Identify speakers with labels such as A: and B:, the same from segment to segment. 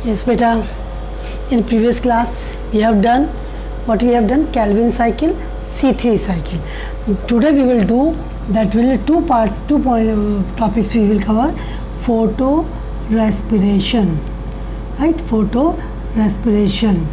A: Yes, beta. In previous class, we have done what we have done, Calvin cycle, C3 cycle. Today we will do that. Will two parts, topics we will cover: photo respiration, right? Photo respiration,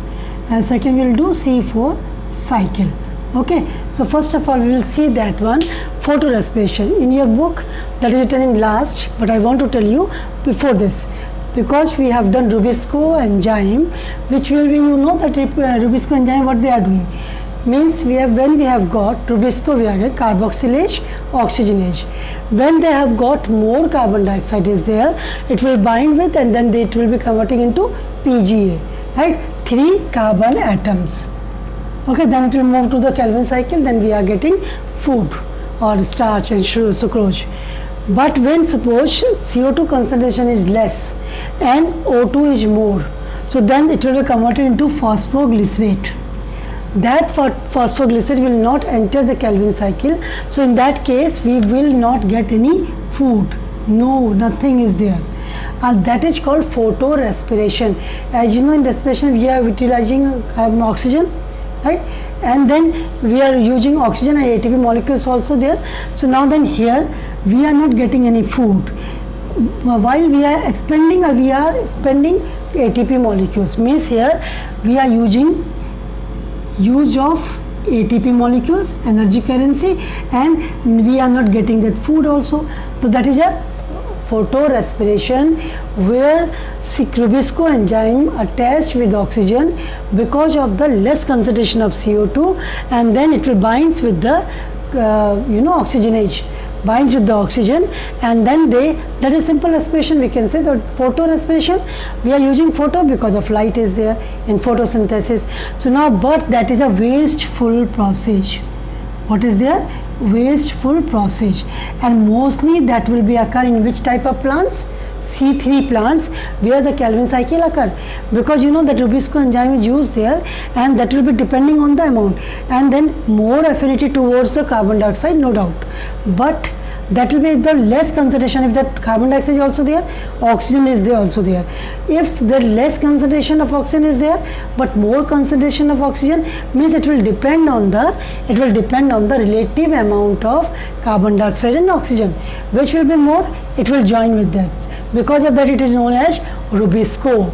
A: and second we will do C4 cycle. Okay. So first of all, we will see that one, photo respiration. In your book, that is written in last, but I want to tell you before this. Because we have done Rubisco enzyme, which will be, you know that Rubisco enzyme, what they are doing means, we have, when we have got Rubisco, we have got carboxylase, oxygenase. When they have got more carbon dioxide is there, it will bind with, and then it will be converting into PGA, right? 3 carbon atoms. Okay, then it will move to the Calvin cycle, then we are getting food or starch and sucrose. But when suppose CO2 concentration is less and O2 is more, so then it will be converted into phosphoglycerate. That phosphoglycerate will not enter the Calvin cycle, so in that case we will not get any food. No, nothing is there. And that is called photo respiration. As you know, in respiration we are utilizing oxygen, right? And then we are using oxygen and ATP molecules also there. So now then here we are not getting any food. While we are expending, or we are spending ATP molecules, means here we are using use of ATP molecules, energy currency, and we are not getting that food also. So that is a photo respiration, where Rubisco enzyme attached with oxygen because of the less concentration of CO2, and then it will binds with the oxygenase, binds with the oxygen, and then that is simple respiration. We can say that photo respiration, we are using photo because of light is there in photosynthesis. So now, but that is a wasteful process. What is there? Wasteful process, and mostly that will be occur in which type of plants? C3 plants, where the Calvin cycle occur, because you know that Rubisco enzyme is used there, and that will be depending on the amount, and then more affinity towards the carbon dioxide, no doubt, but that will be the less concentration. If that carbon dioxide is also there, oxygen is there also there. If the less concentration of oxygen is there but more concentration of oxygen, means it will depend on the relative amount of carbon dioxide and oxygen. Which will be more? It will join with that. Because of that, it is known as Rubisco.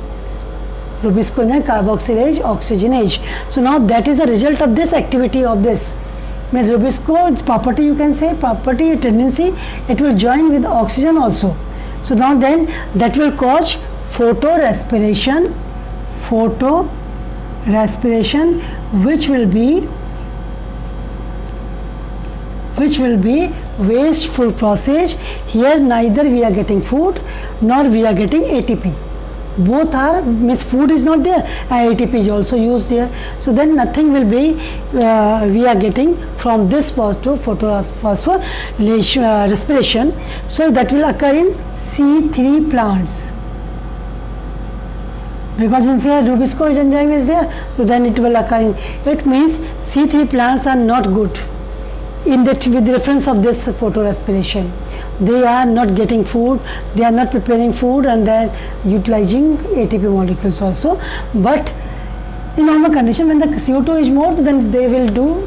A: Rubisco enzyme, carboxylase, oxygenase. So now that is the result of this activity of this. Means Rubisco property, you can say property, tendency, it will join with oxygen also. So now then that will cause photo respiration, which will be wasteful process. Here neither we are getting food nor we are getting ATP. Both are, means food is not there and ATP is also used there. So then nothing will be we are getting from this phosphorylation respiration. So that will occur in C3 plants. Because in here Rubisco enzyme is there, so then it will occur in. It means C3 plants are not good in that, with reference of this photo respiration. They are not getting food, they are not preparing food, and they are utilizing ATP molecules also. But in normal condition, when the CO2 is more, then they will do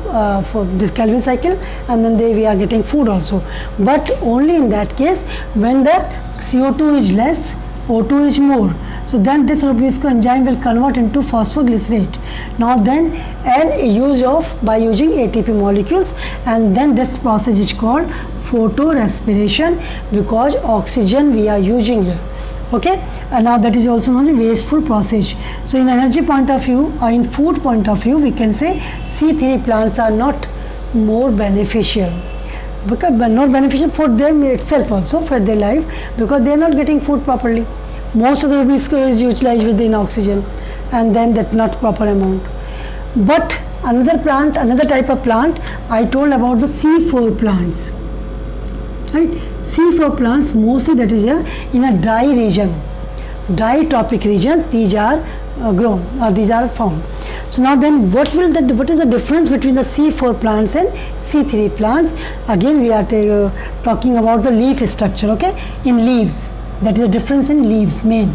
A: for this Calvin cycle, and then we are getting food also. But only in that case when the CO2 is less, O2 is more. So then this Rubisco enzyme will convert into phosphoglycerate. Now then, and by using ATP molecules, and then this process is called photo respiration, because oxygen we are using here. Okay, and now that is also known as wasteful process. So in energy point of view or in food point of view, we can say C3 plants are not more beneficial. Because not beneficial for them itself also, for their life, because they are not getting food properly. Most of the Rubisco is utilized within oxygen, and then that not proper amount. But another type of plant, I told about the C4 plants, right? C4 plants, mostly that is in a dry region, dry tropic regions, these are grown, or these are found. So now then, what is the difference between the C4 plants and C3 plants? Again we are talking about the leaf structure. Okay, in leaves, that is the difference in leaves main.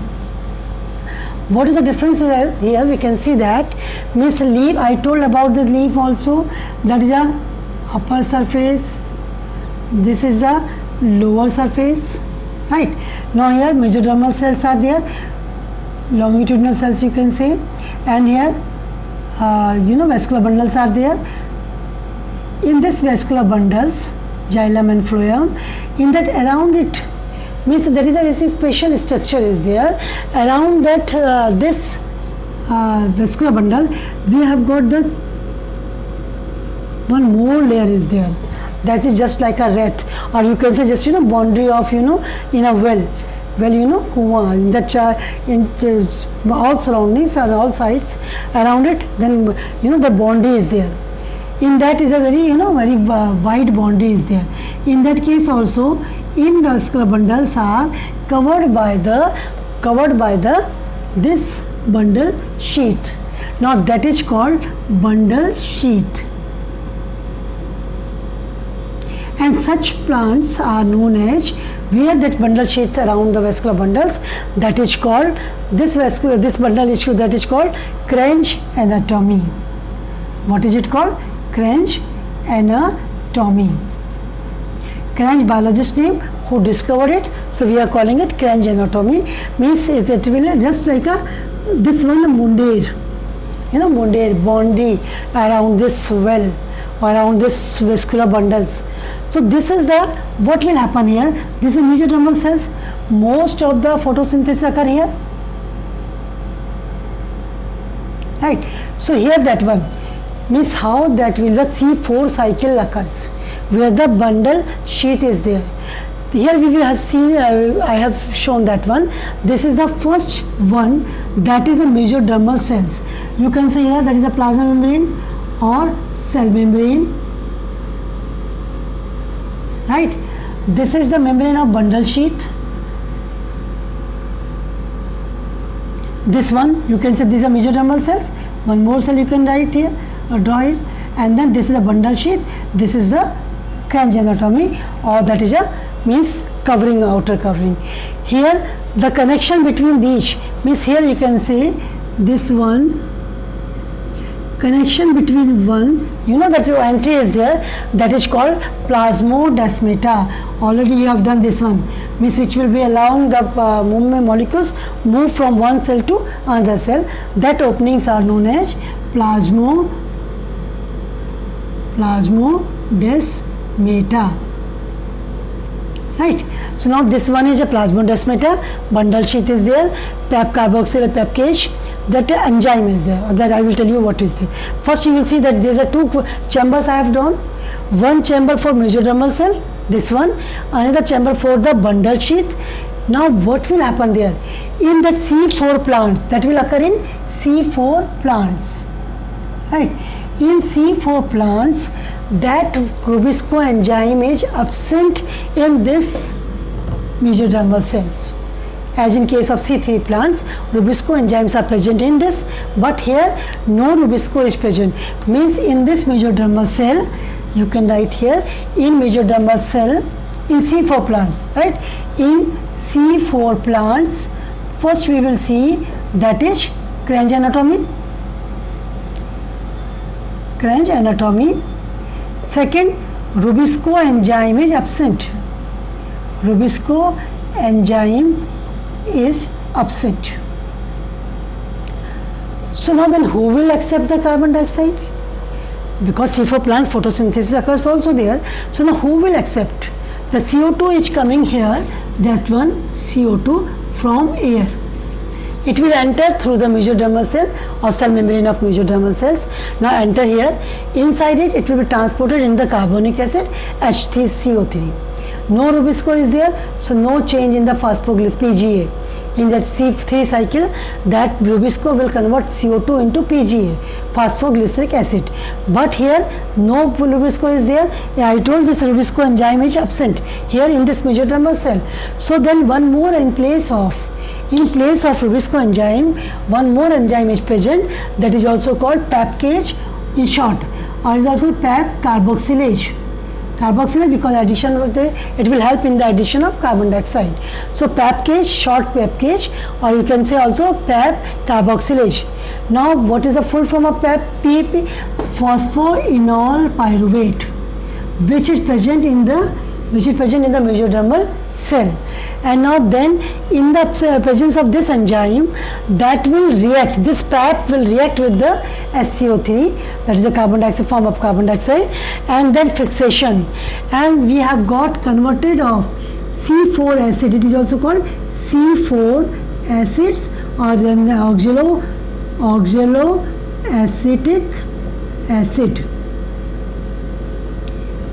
A: What is the difference here? We can see that means leaf. I told about the leaf also. That is a upper surface. This is a lower surface, right? Now here mesodermal cells are there, longitudinal cells you can say, and here vascular bundles are there. In this vascular bundles, xylem and phloem, in that around it means there is a very special structure is there. Around that this vascular bundle, we have got the one more layer is there. That is just like a wreath, or you can say just boundary of in a well, kuwa, in that in all surroundings and all sides around it. Then the boundary is there. In that is a very very wide boundary is there. In that case also, in vascular bundles are covered by the this bundle sheath. Now that is called bundle sheath. And such plants are known as, where that bundle sheath around the vascular bundles, that is called, this bundle issue, that is called Cranch anatomy. What is it called? Cranch anatomy. Cranch biologist name who discovered it, so we are calling it Cranch anatomy. Means it will just like this one mundir, mundir boundary around this well, around this vascular bundles. So this is the, what will happen here? This is mesodermal cells. Most of the photosynthesis occur here, right? So here that one means how that will the C4 cycle occurs, where the bundle sheath is there. Here we will have seen, I have shown that one. This is the first one, that is the mesodermal cells. You can say here that is a plasma membrane or cell membrane, right? This is the membrane of bundle sheath. This one you can say these are mesodermal cells. One more cell you can write here or draw it, and then this is the bundle sheath. This is the Cranch anatomy, or that is a means covering, outer covering. Here the connection between these means, here you can say this one, connection between one, that your entry is there, that is called plasmodesmata. Already you have done this one, means which will be allowing the molecules move from one cell to another cell. That openings are known as plasmodesmata. Right. So now this one is a plasmodesmata, bundle sheath is there, PEP carboxyl PEP cage, that enzyme is there, that I will tell you what is there. First you will see that there are two chambers I have drawn. One chamber for mesodermal cell, this one, another chamber for the bundle sheath. Now what will happen there? In that C4 plants, that will occur in C4 plants, right? In C4 plants, that Rubisco enzyme is absent in this mesodermal cells. As in case of C3 plants, Rubisco enzymes are present in this, but here no Rubisco is present. Means in this mesodermal cell, you can write here, in mesodermal cell, in C4 plants, right? In C4 plants, first we will see that is Cranch anatomy. Cranch anatomy. Second, Rubisco enzyme is absent. Rubisco enzyme is absent. So now then who will accept the carbon dioxide? Because C4 plants photosynthesis occurs also there. So now who will accept? The CO2 is coming here, that one CO2 from air. It will enter through the mesodermal cell or cell membrane of mesodermal cells. Now enter here. Inside it, it will be transported in the carbonic acid H3CO3. No Rubisco is there, so no change in the phosphoglycerol PGA. In that C3 cycle, that Rubisco will convert CO2 into PGA, phosphoglyceric acid. But here, no Rubisco is there. I told this Rubisco enzyme is absent here in this mesodermal cell. So then one more in place of Rubisco enzyme, one more enzyme is present, that is also called PEP cage in short, or is also PEP carboxylase. Carboxylase because addition of it will help in the addition of carbon dioxide. So PAPKage, short PAPKage, or you can say also PAP carboxylase. Now what is the full form of PAP? PAP, phosphoenol pyruvate, which is present in the mesodermal cell. And now then in the presence of this enzyme, that will react, this PAP will react with the SCO3, that is the carbon dioxide form of carbon dioxide, and then fixation, and we have got converted of C4 acid, it is also called C4 acids, or then oxaloacetic acid.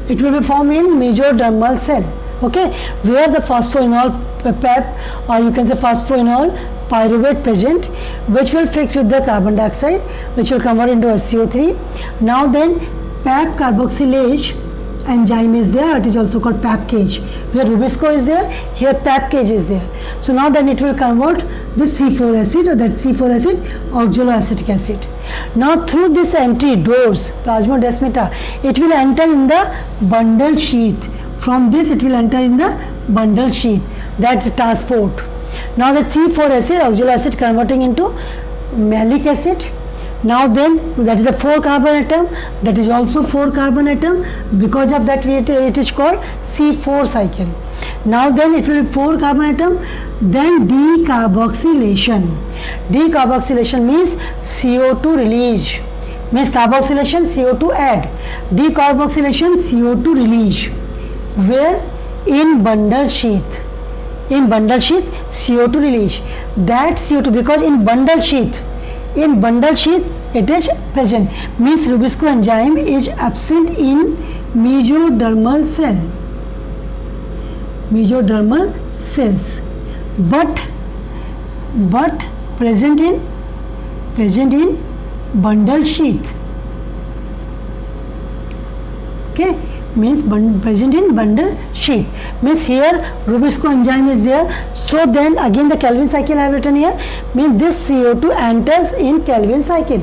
A: It will be formed in mesodermal cell, okay, where the phosphoenol PAP, or you can say phosphoenol pyruvate present, which will fix with the carbon dioxide, which will convert into SCO3. Now then PAP carboxylase enzyme is there, it is also called PAPKage. Where Rubisco is there, here PAPKage is there. So now then it will convert this C4 acid, or that C4 acid, oxaloacetic acid. Now through this entry doors, plasmodesmata, it will enter in the bundle sheath. From this it will enter in the bundle sheath, that's transport. Now the C4 acid, oxaloacid converting into malic acid. Now then that is a 4 carbon atom, that is also 4 carbon atom, because of that it is called C4 cycle. Now then it will be 4 carbon atom, then decarboxylation. Decarboxylation means CO2 release, means carboxylation CO2 add, decarboxylation CO2 release, where in bundle sheath CO2 release, that CO2, because in bundle sheath it is present, means Rubisco enzyme is absent in mesodermal cells, but present in bundle sheath, okay, means present in bundle sheath, means here Rubisco enzyme is there. So then again the Calvin cycle I have written here, means this CO2 enters in Calvin cycle,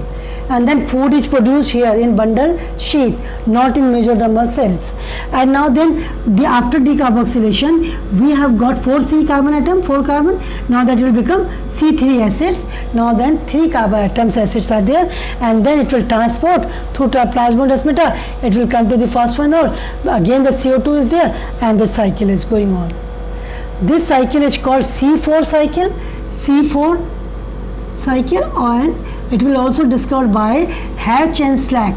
A: and then food is produced here in bundle sheath, not in mesodermal cells. And now then after decarboxylation we have got 4 C carbon atom, 4 carbon, now that will become C3 acids. Now then 3 carbon atoms acids are there, and then it will transport through plasmodesmata, it will come to the phosphoenol, again the CO2 is there, and the cycle is going on. This cycle is called C4 cycle, and it will also discovered by Hatch and Slack.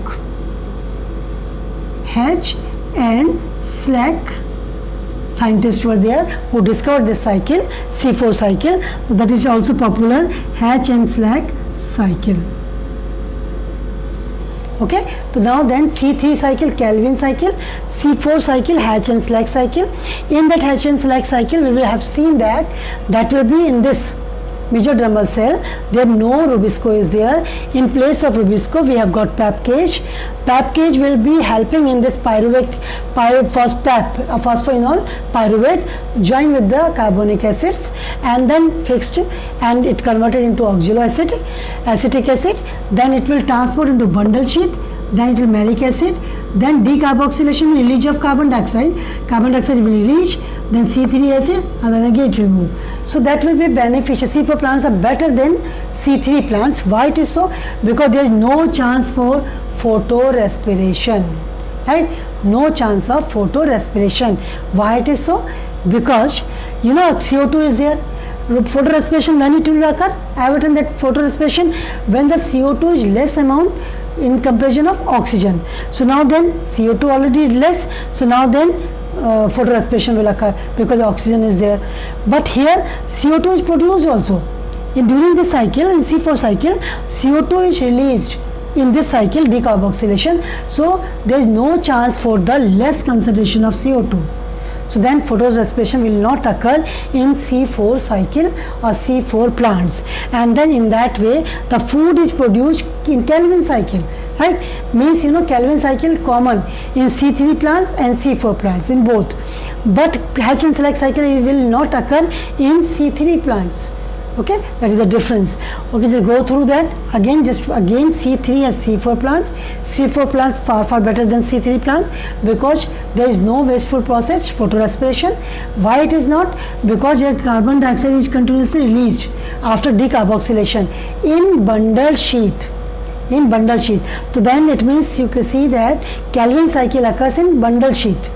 A: Scientists were there who discovered this cycle, C4 cycle. So that is also popular, Hatch and Slack cycle. Okay, so now then C3 cycle, Calvin cycle, C4 cycle, Hatch and Slack cycle. In that Hatch and Slack cycle we will have seen that will be in this mesodermal cell, there no Rubisco is there. In place of Rubisco we have got PAPKage. PAPKage will be helping in this phosphoenol pyruvate joined with the carbonic acids, and then fixed, and it converted into oxaloacetic acid, then it will transport into bundle sheath, then it will malic acid, then decarboxylation, release of carbon dioxide will release, then C3 acid, and then again it will move. So that will be beneficial. C4 plants are better than C3 plants. Why it is so? Because there is no chance for photorespiration, right? No chance of photorespiration. Why it is so? Because you know CO2 is there. Photorespiration, when it will occur? I have written that photorespiration when the CO2 is less amount in comparison of oxygen. So now then CO2 already is less, so now then photorespiration will occur because oxygen is there. But here CO2 is produced also. During this cycle, in C4 cycle, CO2 is released in this cycle, decarboxylation. So there is no chance for the less concentration of CO2. So then photorespiration will not occur in C4 cycle or C4 plants, and then in that way the food is produced in Calvin cycle, right? Means Calvin cycle common in C3 plants and C4 plants, in both, but Hatch and Slack cycle will not occur in C3 plants. Okay, that is the difference. Okay, just go through that again. Just again, C3 and C4 plants. C4 plants far better than C3 plants because there is no wasteful process, photorespiration. Why it is not? Because your carbon dioxide is continuously released after decarboxylation in bundle sheath. In bundle sheath. So then it means you can see that Calvin cycle occurs in bundle sheath.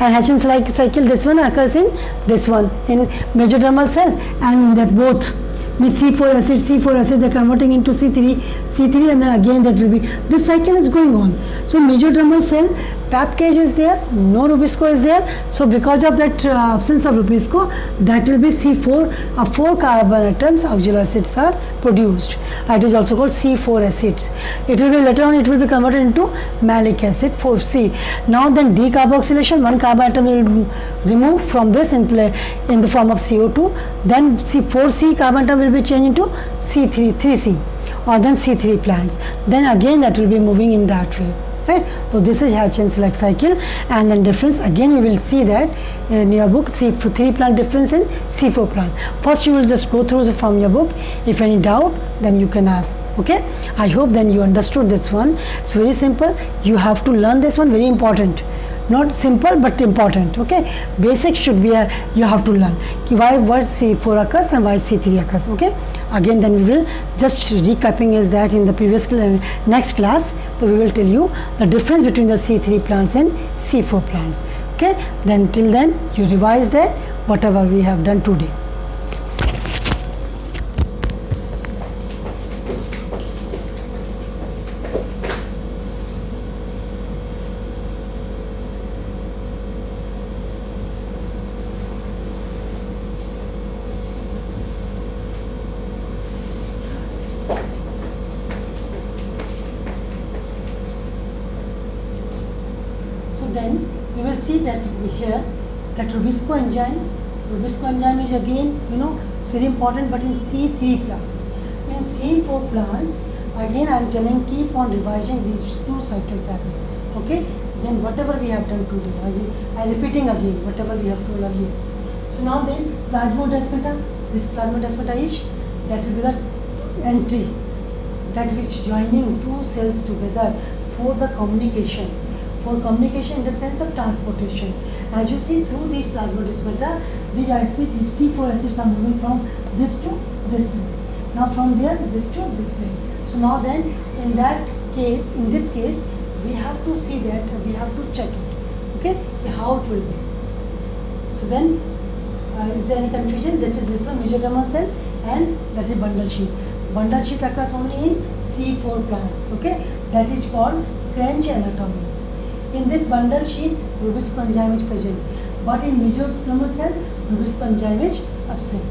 A: And Hatchins cycle, this one occurs in this one, in mesodermal cell, and in that both means C4 acid, they're converting into C3, and then again that will be, this cycle is going on. So mesodermal cell, pap cage is there, no Rubisco is there. So because of that absence of Rubisco, that will be C4, 4 carbon atoms, oxalo acids are produced. It is also called C4 acids. It will be later on, it will be converted into malic acid, 4C. Now then decarboxylation, 1 carbon atom will be removed from this in the form of CO2. Then C4C carbon atom will be changed into C3, 3C, or then C3 plants. Then again that will be moving in that way. Right? So this is Hatch-Select cycle, and then difference again you will see that in your book, C3 plant difference in C4 plant. First you will just go through from your book. If any doubt, then you can ask. Okay, I hope then you understood this one. It's very simple. You have to learn this one, very important. Not simple but important. Okay, basics should be you have to learn why what C4 occurs and why C3 occurs. Okay, again then we will just recapping is that in the previous next class, so we will tell you the difference between the C3 plants and C4 plants. Okay, then till then you revise that whatever we have done today. Then we will see that here that Rubisco enzyme is again, it's very important, but in C3 plants. In C4 plants, again I am telling, keep on revising, these 2 cycles are there. Okay, then whatever we have done today, I am repeating again whatever we have told earlier. So now then plasmodesmata, this plasmodesmata is, that will be the entry, that which joining 2 cells together for the communication. For communication in the sense of transportation. As you see through these plasmodesmata, these C4 acids are moving from this to this place. Now from there, this to this place. So now then, in this case, we have to see that, we have to check it. Okay, how it will be. So then, is there any confusion? This is this one, mesodermal cell, and that is bundle sheath. Bundle sheath occurs only in C4 plants. Okay, that is called Crench anatomy. In that bundle sheath, Rubisco enzyme is present, but in mesodermal cell, Rubisco enzyme is absent.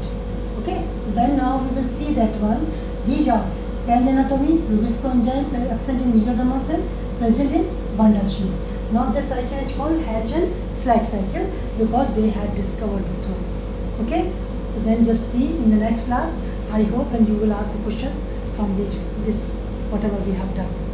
A: Okay, then now we will see that one. These are Crench anatomy, Rubisco enzyme absent in mesodermal cell, present in bundle sheath. Now the cycle is called Hatch-Select cycle because they had discovered this one. Okay, so then just see in the next class. I hope and you will ask the questions from this whatever we have done.